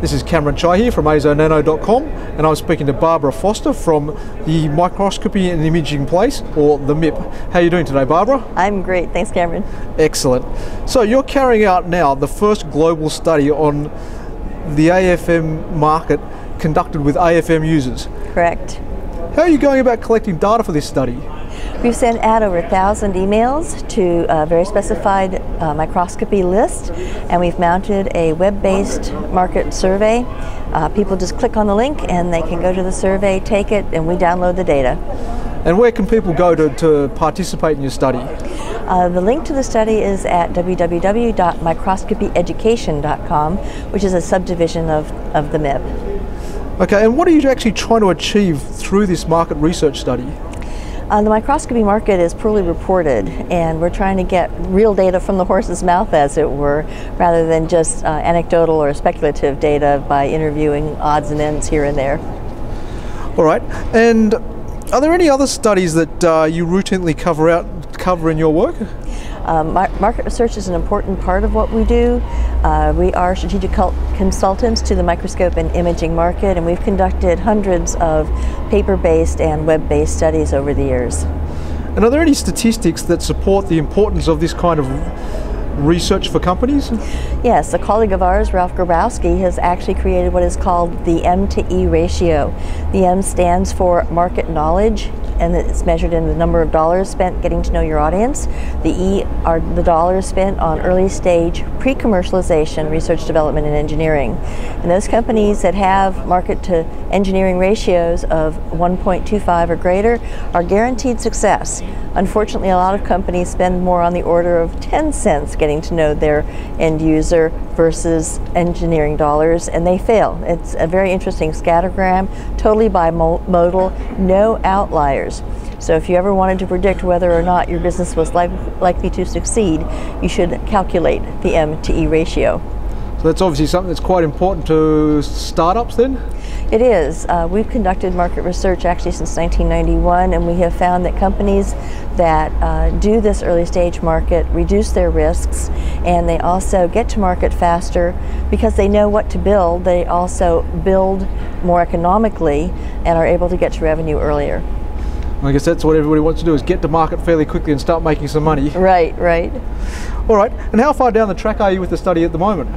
This is Cameron Chai here from azonano.com, and I'm speaking to Barbara Foster from the Microscopy and Imaging Place, or the MIP. How are you doing today, Barbara? I'm great, thanks Cameron. Excellent. So you're carrying out now the first global study on the AFM market conducted with AFM users. Correct. How are you going about collecting data for this study? We've sent out over 1,000 emails to a very specified microscopy list, and we've mounted a web-based market survey. People just click on the link and they can go to the survey, take it, and we download the data. And where can people go to participate in your study? The link to the study is at www.microscopyeducation.com, which is a subdivision of the MIP. Okay, and what are you actually trying to achieve through this market research study? The microscopy market is poorly reported, and we're trying to get real data from the horse's mouth, as it were, rather than just anecdotal or speculative data by interviewing odds and ends here and there. All right, and are there any other studies that you routinely cover in your work? Market research is an important part of what we do. We are strategic consultants to the microscope and imaging market, and we've conducted hundreds of paper-based and web-based studies over the years. And are there any statistics that support the importance of this kind of research for companies? Yes, a colleague of ours, Ralph Grabowski, has actually created what is called the M to E ratio. The M stands for market knowledge, and it's measured in the number of dollars spent getting to know your audience. The E are the dollars spent on early stage pre-commercialization, research, development, and engineering. And those companies that have market to engineering ratios of 1.25 or greater are guaranteed success. Unfortunately, a lot of companies spend more on the order of 10 cents getting to know their end user versus engineering dollars, and they fail. It's a very interesting scattergram, totally bimodal, no outliers. So if you ever wanted to predict whether or not your business was likely to succeed, you should calculate the M to E ratio. So that's obviously something that's quite important to startups then? It is. We've conducted market research actually since 1991, and we have found that companies that do this early stage market reduce their risks, and they also get to market faster because they know what to build. They also build more economically and are able to get to revenue earlier. I guess that's what everybody wants to do, is get to market fairly quickly and start making some money. Right, right. All right, and how far down the track are you with the study at the moment?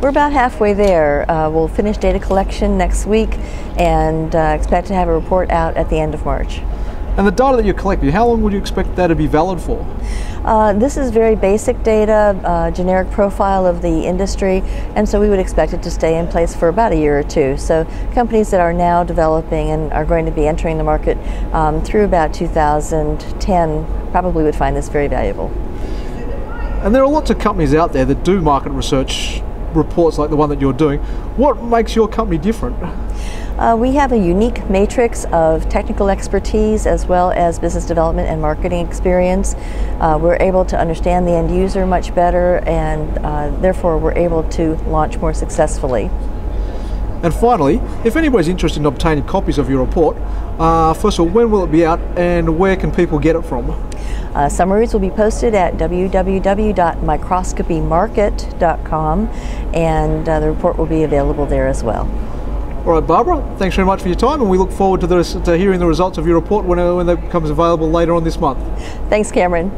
We're about halfway there. We'll finish data collection next week and expect to have a report out at the end of March. And the data that you're collecting, how long would you expect that to be valid for? This is very basic data, generic profile of the industry, and so we would expect it to stay in place for about a year or two. So companies that are now developing and are going to be entering the market through about 2010 probably would find this very valuable. And there are lots of companies out there that do market research reports like the one that you're doing. What makes your company different? We have a unique matrix of technical expertise as well as business development and marketing experience. We're able to understand the end user much better, and therefore we're able to launch more successfully. And finally, if anybody's interested in obtaining copies of your report, first of all, when will it be out and where can people get it from? Summaries will be posted at www.microscopymarket.com, and the report will be available there as well. All right, Barbara, thanks very much for your time, and we look forward to hearing the results of your report when it becomes available later on this month. Thanks, Cameron.